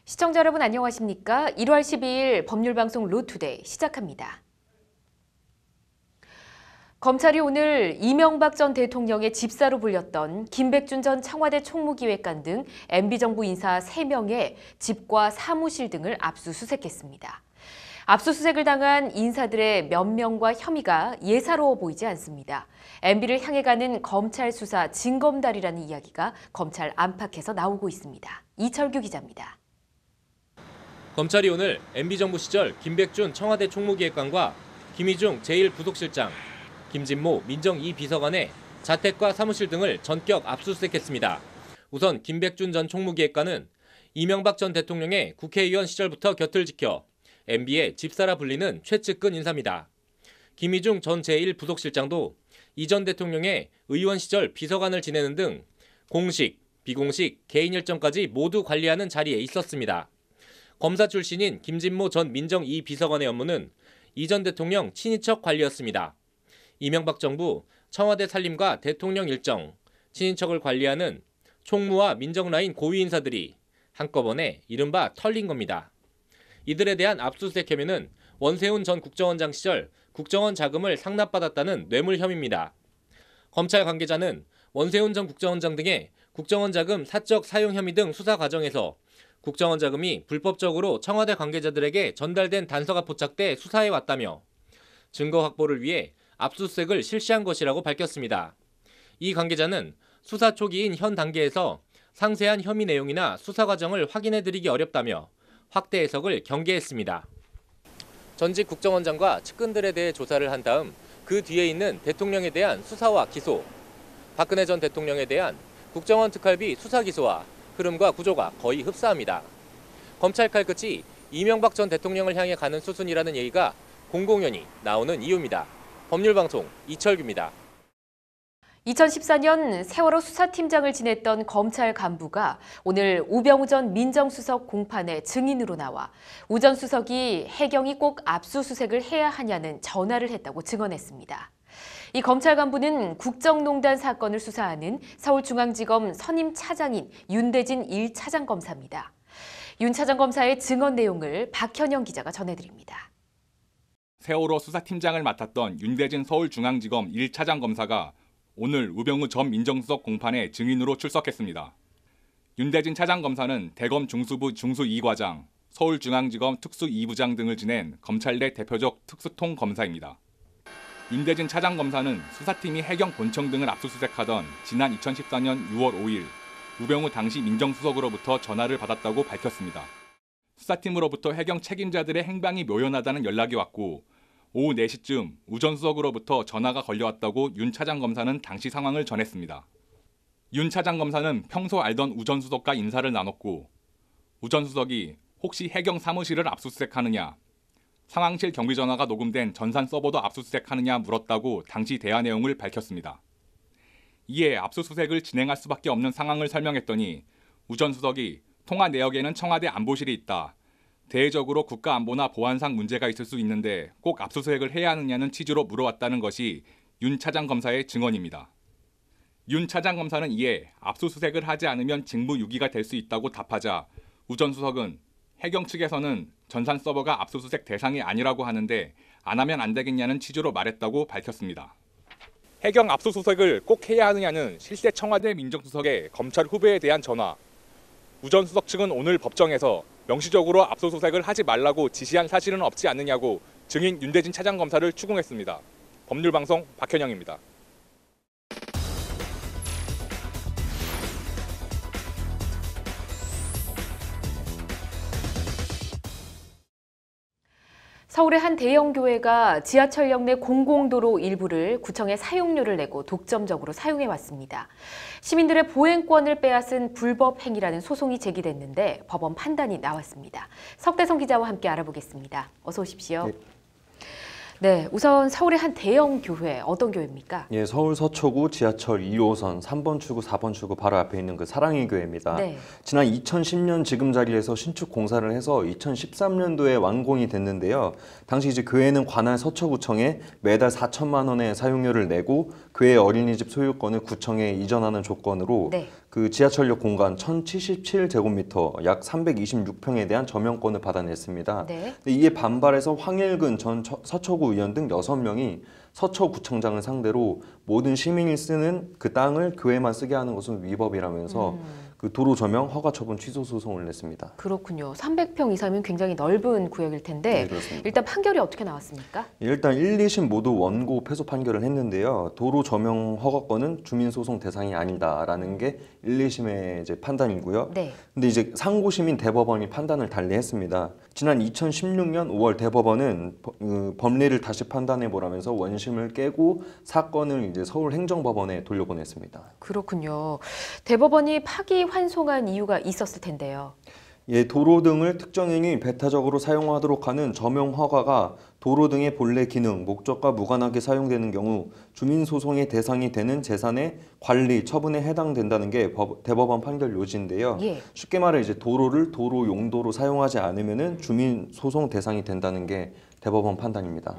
시청자 여러분 안녕하십니까? 1월 12일 법률방송 루투데이 시작합니다. 검찰이 오늘 이명박 전 대통령의 집사로 불렸던 김백준 전 청와대 총무기획관 등 MB정부 인사 3명의 집과 사무실 등을 압수수색했습니다. 압수수색을 당한 인사들의 몇 명과 혐의가 예사로워 보이지 않습니다. MB를 향해 가는 검찰 수사 징검다리라는 이야기가 검찰 안팎에서 나오고 있습니다. 이철규 기자입니다. 검찰이 오늘 MB정부 시절 김백준 청와대 총무기획관과 김희중 제1부속실장, 김진모 민정 2비서관의 자택과 사무실 등을 전격 압수수색했습니다. 우선 김백준 전 총무기획관은 이명박 전 대통령의 국회의원 시절부터 곁을 지켜 MB의 집사라 불리는 최측근 인사입니다. 김희중 전 제1부속실장도 이 전 대통령의 의원 시절 비서관을 지내는 등 공식, 비공식, 개인 일정까지 모두 관리하는 자리에 있었습니다. 검사 출신인 김진모 전 민정 2비서관의 업무는 이 전 대통령 친인척 관리였습니다. 이명박 정부 청와대 살림과 대통령 일정, 친인척을 관리하는 총무와 민정라인 고위 인사들이 한꺼번에 이른바 털린 겁니다. 이들에 대한 압수수색 혐의는 원세훈 전 국정원장 시절 국정원 자금을 상납받았다는 뇌물 혐의입니다. 검찰 관계자는 원세훈 전 국정원장 등의 국정원 자금 사적 사용 혐의 등 수사 과정에서 국정원 자금이 불법적으로 청와대 관계자들에게 전달된 단서가 포착돼 수사해 왔다며 증거 확보를 위해 압수수색을 실시한 것이라고 밝혔습니다. 이 관계자는 수사 초기인 현 단계에서 상세한 혐의 내용이나 수사 과정을 확인해드리기 어렵다며 확대 해석을 경계했습니다. 전직 국정원장과 측근들에 대해 조사를 한 다음 그 뒤에 있는 대통령에 대한 수사와 기소, 박근혜 전 대통령에 대한 국정원 특활비 수사 기소와 흐름과 구조가 거의 흡사합니다. 검찰 칼끝이 이명박 전 대통령을 향해 가는 수순이라는 얘기가 공공연히 나오는 이유입니다. 법률방송 이철규입니다. 2014년 세월호 수사팀장을 지냈던 검찰 간부가 오늘 우병우 전 민정수석 공판에 증인으로 나와 우 전 수석이 해경이 꼭 압수수색을 해야 하냐는 전화를 했다고 증언했습니다. 이 검찰 간부는 국정농단 사건을 수사하는 서울중앙지검 선임 차장인 윤대진 1차장 검사입니다. 윤 차장 검사의 증언 내용을 박현영 기자가 전해드립니다. 세월호 수사팀장을 맡았던 윤대진 서울중앙지검 1차장 검사가 오늘 우병우 전 민정수석 공판에 증인으로 출석했습니다. 윤대진 차장 검사는 대검 중수부 중수 2과장, 서울중앙지검 특수 2부장 등을 지낸 검찰 내 대표적 특수통 검사입니다. 윤대진 차장 검사는 수사팀이 해경 본청 등을 압수수색하던 지난 2014년 6월 5일 우병우 당시 민정수석으로부터 전화를 받았다고 밝혔습니다. 수사팀으로부터 해경 책임자들의 행방이 묘연하다는 연락이 왔고 오후 4시쯤 우 전 수석으로부터 전화가 걸려왔다고 윤 차장 검사는 당시 상황을 전했습니다. 윤 차장 검사는 평소 알던 우 전 수석과 인사를 나눴고 우 전 수석이 혹시 해경 사무실을 압수수색하느냐, 상황실 경비 전화가 녹음된 전산 서버도 압수수색하느냐 물었다고 당시 대화 내용을 밝혔습니다. 이에 압수수색을 진행할 수밖에 없는 상황을 설명했더니 우 전 수석이 통화 내역에는 청와대 안보실이 있다. 대외적으로 국가안보나 보안상 문제가 있을 수 있는데 꼭 압수수색을 해야 하느냐는 취지로 물어왔다는 것이 윤 차장 검사의 증언입니다. 윤 차장 검사는 이에 압수수색을 하지 않으면 직무유기가 될 수 있다고 답하자 우 전 수석은 해경 측에서는 전산 서버가 압수수색 대상이 아니라고 하는데 안 하면 안 되겠냐는 취지로 말했다고 밝혔습니다. 해경 압수수색을 꼭 해야 하느냐는 실세 청와대 민정수석의 검찰 후배에 대한 전화. 우 전 수석 측은 오늘 법정에서 명시적으로 압수수색을 하지 말라고 지시한 사실은 없지 않느냐고 증인 윤대진 차장 검사를 추궁했습니다. 법률방송 박현영입니다. 서울의 한 대형 교회가 지하철역 내 공공도로 일부를 구청에 사용료를 내고 독점적으로 사용해왔습니다. 시민들의 보행권을 빼앗은 불법 행위라는 소송이 제기됐는데 법원 판단이 나왔습니다. 석대성 기자와 함께 알아보겠습니다. 어서 오십시오. 네, 우선 서울의 한 대형 교회, 어떤 교회입니까? 예, 서울 서초구 지하철 2호선 3번 출구, 4번 출구 바로 앞에 있는 그 사랑의 교회입니다. 네. 지난 2010년 지금 자리에서 신축 공사를 해서 2013년도에 완공이 됐는데요. 당시 이제 교회는 관할 서초구청에 매달 4천만 원의 사용료를 내고 교회 어린이집 소유권을 구청에 이전하는 조건으로 네. 그 지하철역 공간 1077제곱미터 약 326평에 대한 점용권을 받아냈습니다. 네. 근데 이에 반발해서 황일근 전 서초구 의원 등 6명이 서초구청장을 상대로 모든 시민이 쓰는 그 땅을 교회만 쓰게 하는 것은 위법이라면서 그 도로 점용 허가 처분 취소 소송을 냈습니다. 그렇군요. 300평 이상이면 굉장히 넓은 구역일 텐데 네, 그렇습니다. 일단 판결이 어떻게 나왔습니까? 일단 1, 2심 모두 원고 패소 판결을 했는데요. 도로 점용 허가권은 주민소송 대상이 아니다라는 게 1, 2심의 이제 판단이고요. 네. 근데 이제 상고심인 대법원이 판단을 달리했습니다. 지난 2016년 5월 대법원은 법리를 다시 판단해 보라면서 원심을 깨고 사건을 이제 서울행정법원에 돌려보냈습니다. 그렇군요. 대법원이 파기환송한 이유가 있었을 텐데요. 예, 도로 등을 특정행위 배타적으로 사용하도록 하는 점용 허가가 도로 등의 본래 기능, 목적과 무관하게 사용되는 경우 주민소송의 대상이 되는 재산의 관리, 처분에 해당된다는 게 대법원 판결 요지인데요. 예. 쉽게 말해 이제 도로를 도로 용도로 사용하지 않으면은 주민소송 대상이 된다는 게 대법원 판단입니다.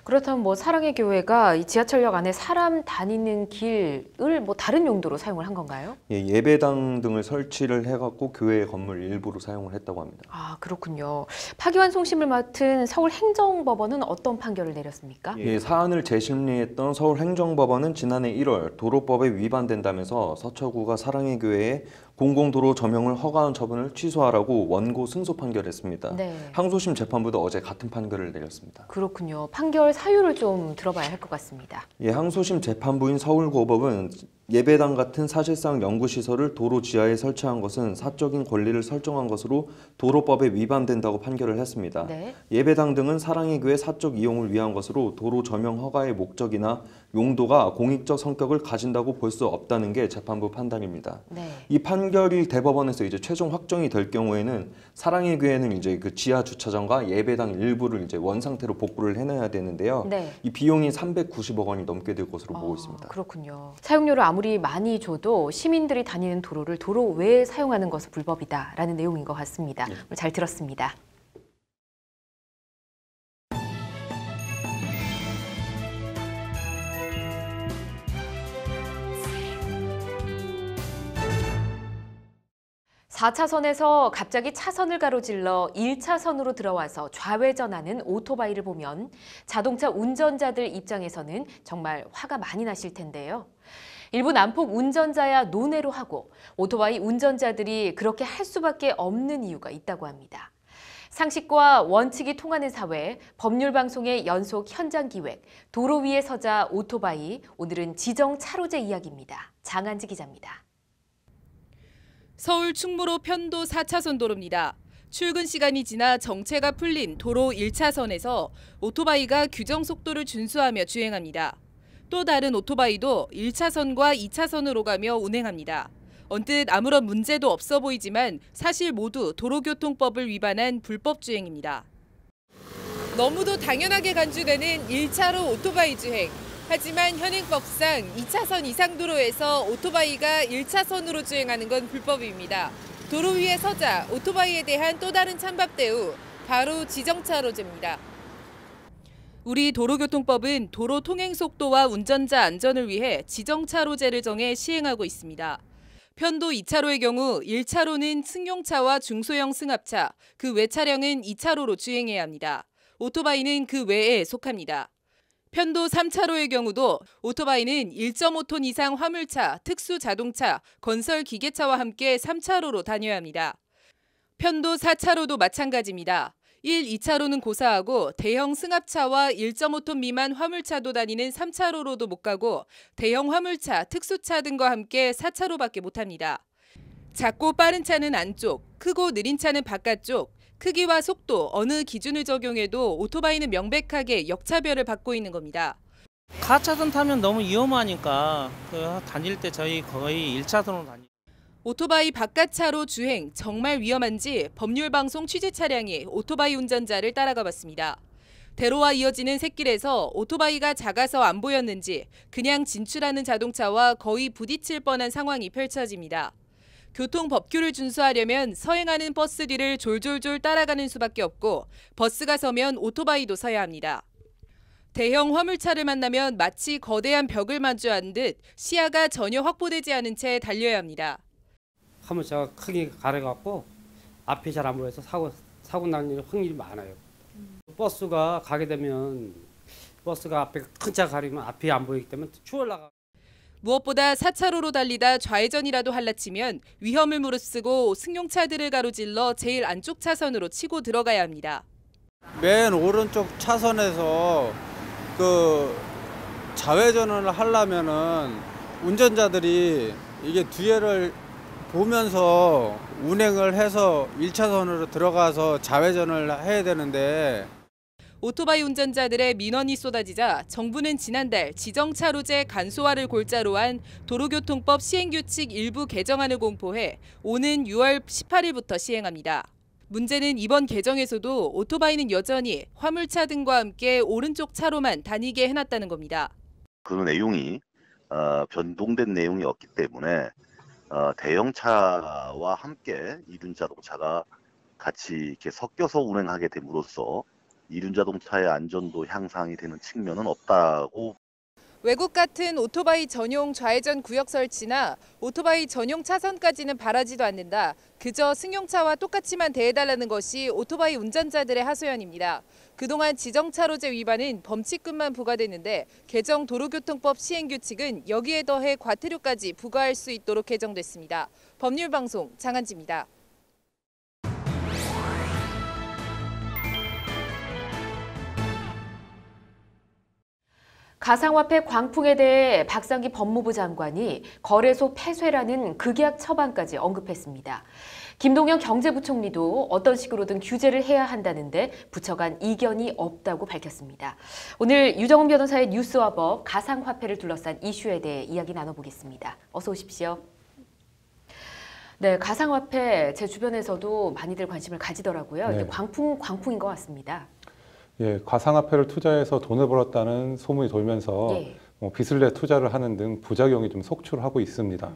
그렇다면 뭐 사랑의 교회가 이 지하철역 안에 사람 다니는 길을 뭐 다른 용도로 사용을 한 건가요? 예, 예배당 등을 설치를 해갖고 교회 건물 일부로 사용을 했다고 합니다. 아, 그렇군요. 파기환송심을 맡은 서울행정법원은 어떤 판결을 내렸습니까? 예, 사안을 재심리했던 서울행정법원은 지난해 1월 도로법에 위반된다면서 서초구가 사랑의 교회에 공공도로 점용을 허가한 처분을 취소하라고 원고 승소 판결했습니다. 네. 항소심 재판부도 어제 같은 판결을 내렸습니다. 그렇군요. 판결 사유를 좀 들어봐야 할 것 같습니다. 예, 항소심 재판부인 서울고법은 예배당 같은 사실상 연구시설을 도로 지하에 설치한 것은 사적인 권리를 설정한 것으로 도로법에 위반된다고 판결을 했습니다. 네. 예배당 등은 사랑의 교회 사적 이용을 위한 것으로 도로 점용 허가의 목적이나 용도가 공익적 성격을 가진다고 볼 수 없다는 게 재판부 판단입니다. 네. 이 판결이 대법원에서 이제 최종 확정이 될 경우에는 사랑의 교회는 이제 그 지하 주차장과 예배당 일부를 이제 원상태로 복구를 해놔야 되는데요. 네. 이 비용이 390억 원이 넘게 들 것으로 보고 있습니다. 그렇군요. 사용료를 아무리 많이 줘도 시민들이 다니는 도로를 도로 외에 사용하는 것은 불법이다라는 내용인 것 같습니다. 오늘 잘 들었습니다. (4차선에서) 갑자기 차선을 가로질러 1차선으로 들어와서 좌회전하는 오토바이를 보면 자동차 운전자들 입장에서는 정말 화가 많이 나실 텐데요. 일부 난폭 운전자야 논외로 하고 오토바이 운전자들이 그렇게 할 수밖에 없는 이유가 있다고 합니다. 상식과 원칙이 통하는 사회, 법률방송의 연속 현장 기획, 도로 위에 서자 오토바이, 오늘은 지정 차로제 이야기입니다. 장한지 기자입니다. 서울 충무로 편도 4차선 도로입니다. 출근 시간이 지나 정체가 풀린 도로 1차선에서 오토바이가 규정 속도를 준수하며 주행합니다. 또 다른 오토바이도 1차선과 2차선으로 가며 운행합니다. 언뜻 아무런 문제도 없어 보이지만 사실 모두 도로교통법을 위반한 불법 주행입니다. 너무도 당연하게 간주되는 1차로 오토바이 주행. 하지만 현행법상 2차선 이상 도로에서 오토바이가 1차선으로 주행하는 건 불법입니다. 도로 위에 서자 오토바이에 대한 또 다른 찬밥 대우, 바로 지정차로제입니다. 우리 도로교통법은 도로 통행 속도와 운전자 안전을 위해 지정차로제를 정해 시행하고 있습니다. 편도 2차로의 경우 1차로는 승용차와 중소형 승합차, 그 외 차량은 2차로로 주행해야 합니다. 오토바이는 그 외에 속합니다. 편도 3차로의 경우도 오토바이는 1.5톤 이상 화물차, 특수 자동차, 건설 기계차와 함께 3차로로 다녀야 합니다. 편도 4차로도 마찬가지입니다. 1, 2차로는 고사하고 대형 승합차와 1.5톤 미만 화물차도 다니는 3차로로도 못 가고 대형 화물차, 특수차 등과 함께 4차로밖에 못합니다. 작고 빠른 차는 안쪽, 크고 느린 차는 바깥쪽, 크기와 속도, 어느 기준을 적용해도 오토바이는 명백하게 역차별을 받고 있는 겁니다. 가차선 타면 너무 위험하니까 다닐 때 저희 거의 1차선으로 다니고. 오토바이 바깥차로 주행 정말 위험한지 법률방송 취재 차량이 오토바이 운전자를 따라가 봤습니다. 대로와 이어지는 샛길에서 오토바이가 작아서 안 보였는지 그냥 진출하는 자동차와 거의 부딪힐 뻔한 상황이 펼쳐집니다. 교통법규를 준수하려면 서행하는 버스 뒤를 졸졸졸 따라가는 수밖에 없고 버스가 서면 오토바이도 서야 합니다. 대형 화물차를 만나면 마치 거대한 벽을 마주한 듯 시야가 전혀 확보되지 않은 채 달려야 합니다. 화물차가 크게 가려갖고 앞이 잘 안 보여서 사고 날 확률이 많아요. 버스가 가게 되면 버스가 앞에 큰 차 가리면 앞이 안 보이기 때문에 추 올라가. 무엇보다 4차로로 달리다 좌회전이라도 할라치면 위험을 무릅쓰고 승용차들을 가로질러 제일 안쪽 차선으로 치고 들어가야 합니다. 맨 오른쪽 차선에서 그 좌회전을 하려면은 운전자들이 이게 뒤에를 보면서 운행을 해서 1차선으로 들어가서 좌회전을 해야 되는데 오토바이 운전자들의 민원이 쏟아지자 정부는 지난달 지정차로제 간소화를 골자로 한 도로교통법 시행규칙 일부 개정안을 공포해 오는 6월 18일부터 시행합니다. 문제는 이번 개정에서도 오토바이는 여전히 화물차 등과 함께 오른쪽 차로만 다니게 해놨다는 겁니다. 그 내용이 변동된 내용이었기 때문에 대형차와 함께 이륜자동차가 같이 이렇게 섞여서 운행하게 됨으로써 이륜자동차의 안전도 향상이 되는 측면은 없다고. 외국 같은 오토바이 전용 좌회전 구역 설치나 오토바이 전용 차선까지는 바라지도 않는다. 그저 승용차와 똑같이만 대해달라는 것이 오토바이 운전자들의 하소연입니다. 그동안 지정차로제 위반은 범칙금만 부과됐는데 개정 도로교통법 시행규칙은 여기에 더해 과태료까지 부과할 수 있도록 개정됐습니다. 법률방송 장한지입니다. 가상화폐 광풍에 대해 박상기 법무부 장관이 거래소 폐쇄라는 극약 처방까지 언급했습니다. 김동연 경제부총리도 어떤 식으로든 규제를 해야 한다는데 부처 간 이견이 없다고 밝혔습니다. 오늘 유정은 변호사의 뉴스와 법, 가상화폐를 둘러싼 이슈에 대해 이야기 나눠보겠습니다. 어서 오십시오. 네, 가상화폐 제 주변에서도 많이들 관심을 가지더라고요. 네. 이게 광풍인 것 같습니다. 예, 가상화폐를 투자해서 돈을 벌었다는 소문이 돌면서 예. 빚을 내 투자를 하는 등 부작용이 좀 속출하고 있습니다.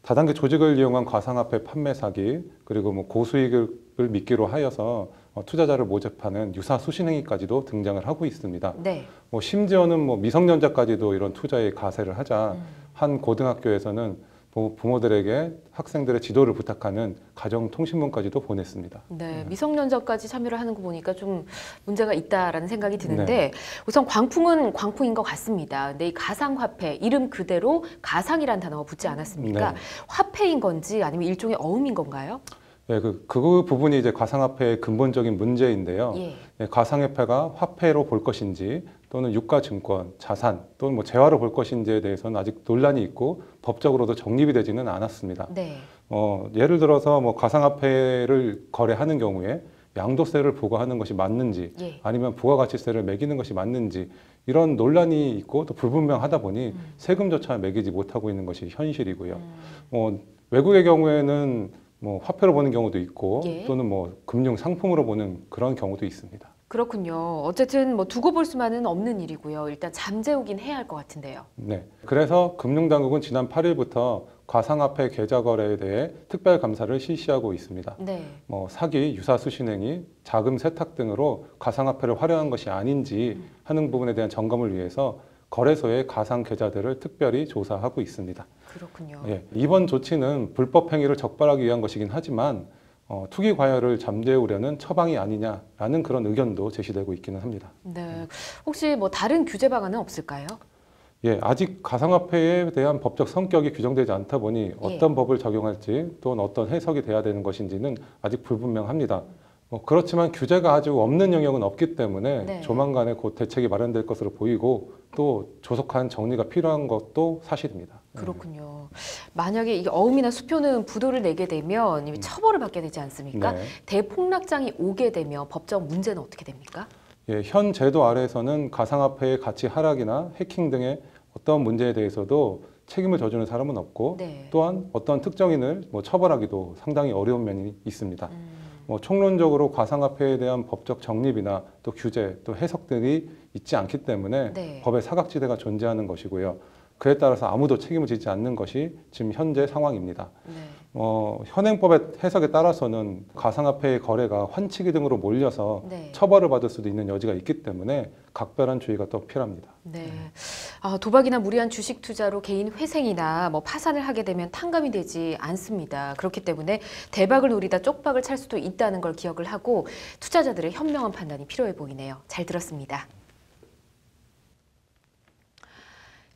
다단계 조직을 이용한 가상화폐 판매 사기, 그리고 고수익을 미끼로 하여서 투자자를 모집하는 유사 수신 행위까지도 등장을 하고 있습니다. 네. 심지어는 미성년자까지도 이런 투자에 가세를 하자 한 고등학교에서는 부모들에게 학생들의 지도를 부탁하는 가정통신문까지도 보냈습니다. 네, 미성년자까지 참여를 하는 거 보니까 좀 문제가 있다라는 생각이 드는데 네. 우선 광풍은 광풍인 것 같습니다. 근데 이 가상화폐, 이름 그대로 가상이라는 단어가 붙지 않았습니까? 네. 화폐인 건지 아니면 일종의 어음인 건가요? 네, 그 부분이 이제 가상화폐의 근본적인 문제인데요. 예. 네, 가상화폐가 화폐로 볼 것인지 또는 유가증권, 자산 또는 재화로 볼 것인지에 대해서는 아직 논란이 있고 법적으로도 정립이 되지는 않았습니다. 네. 예를 들어서 가상화폐를 거래하는 경우에 양도세를 부과하는 것이 맞는지 예. 아니면 부가가치세를 매기는 것이 맞는지 이런 논란이 있고 또 불분명하다 보니 세금조차 매기지 못하고 있는 것이 현실이고요. 외국의 경우에는 화폐로 보는 경우도 있고 예. 또는 금융 상품으로 보는 그런 경우도 있습니다. 그렇군요. 어쨌든 두고 볼 수만은 없는 일이고요. 일단 잠재우긴 해야 할 것 같은데요. 네. 그래서 금융당국은 지난 8일부터 가상화폐 계좌 거래에 대해 특별 감사를 실시하고 있습니다. 네. 사기, 유사 수신행위, 자금 세탁 등으로 가상화폐를 활용한 것이 아닌지 하는 부분에 대한 점검을 위해서 거래소의 가상 계좌들을 특별히 조사하고 있습니다. 그렇군요. 예, 이번 조치는 불법 행위를 적발하기 위한 것이긴 하지만 투기 과열을 잠재우려는 처방이 아니냐라는 그런 의견도 제시되고 있기는 합니다. 네. 혹시 다른 규제 방안은 없을까요? 예, 아직 가상화폐에 대한 법적 성격이 규정되지 않다 보니 어떤 법을 적용할지 또는 어떤 해석이 돼야 되는 것인지는 아직 불분명합니다. 그렇지만 규제가 아직 없는 영역은 없기 때문에 네. 조만간에 곧 대책이 마련될 것으로 보이고 또 조속한 정리가 필요한 것도 사실입니다. 그렇군요. 만약에 이게 어음이나 수표는 부도를 내게 되면 이미 처벌을 받게 되지 않습니까? 네. 대폭락장이 오게 되면 법적 문제는 어떻게 됩니까? 예, 현 제도 아래에서는 가상화폐의 가치 하락이나 해킹 등의 어떤 문제에 대해서도 책임을 져주는 사람은 없고 네. 또한 어떤 특정인을 처벌하기도 상당히 어려운 면이 있습니다. 총론적으로 가상화폐에 대한 법적 정립이나 또 규제, 또 해석들이 있지 않기 때문에 네. 법의 사각지대가 존재하는 것이고요. 그에 따라서 아무도 책임을 지지 않는 것이 지금 현재 상황입니다. 네. 현행법의 해석에 따라서는 가상화폐의 거래가 환치기 등으로 몰려서 네. 처벌을 받을 수도 있는 여지가 있기 때문에 각별한 주의가 또 필요합니다. 네. 도박이나 무리한 주식 투자로 개인 회생이나 파산을 하게 되면 탕감이 되지 않습니다. 그렇기 때문에 대박을 노리다 쪽박을 찰 수도 있다는 걸 기억을 하고 투자자들의 현명한 판단이 필요해 보이네요. 잘 들었습니다.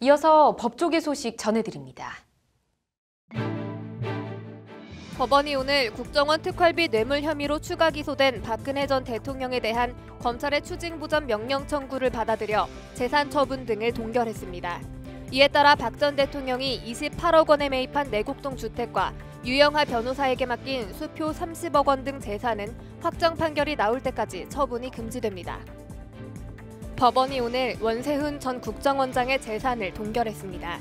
이어서 법조계 소식 전해드립니다. 법원이 오늘 국정원 특활비 뇌물 혐의로 추가 기소된 박근혜 전 대통령에 대한 검찰의 추징보전 명령 청구를 받아들여 재산 처분 등을 동결했습니다. 이에 따라 박 전 대통령이 28억 원에 매입한 내곡동 주택과 유영하 변호사에게 맡긴 수표 30억 원 등 재산은 확정 판결이 나올 때까지 처분이 금지됩니다. 법원이 오늘 원세훈 전 국정원장의 재산을 동결했습니다.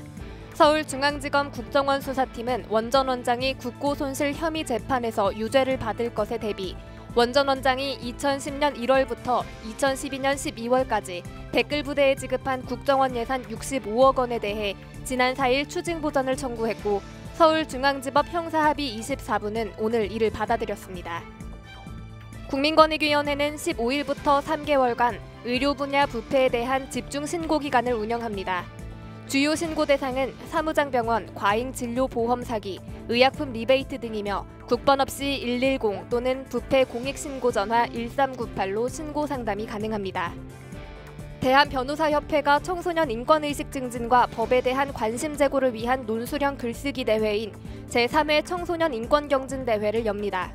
서울중앙지검 국정원 수사팀은 원 전 원장이 국고손실 혐의 재판에서 유죄를 받을 것에 대비 원 전 원장이 2010년 1월부터 2012년 12월까지 댓글 부대에 지급한 국정원 예산 65억 원에 대해 지난 4일 추징보전을 청구했고 서울중앙지법 형사합의 24부는 오늘 이를 받아들였습니다. 국민권익위원회는 15일부터 3개월간 의료 분야 부패에 대한 집중 신고 기간을 운영합니다. 주요 신고 대상은 사무장병원, 과잉진료보험 사기, 의약품 리베이트 등이며 국번 없이 110 또는 부패 공익신고전화 1398로 신고 상담이 가능합니다. 대한변호사협회가 청소년 인권의식 증진과 법에 대한 관심 제고를 위한 논술형 글쓰기 대회인 제3회 청소년 인권경진대회를 엽니다.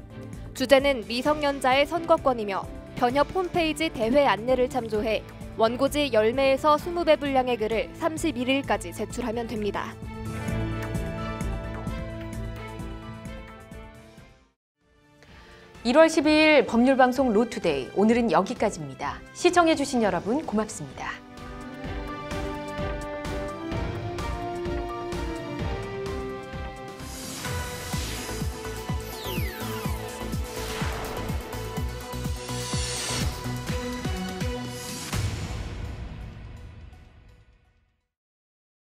주제는 미성년자의 선거권이며 변협 홈페이지 대회 안내를 참조해 원고지 10매에서 20배 분량의 글을 31일까지 제출하면 됩니다. (1월 12일) 법률방송 로투데이, 오늘은 여기까지입니다. 시청해주신 여러분 고맙습니다.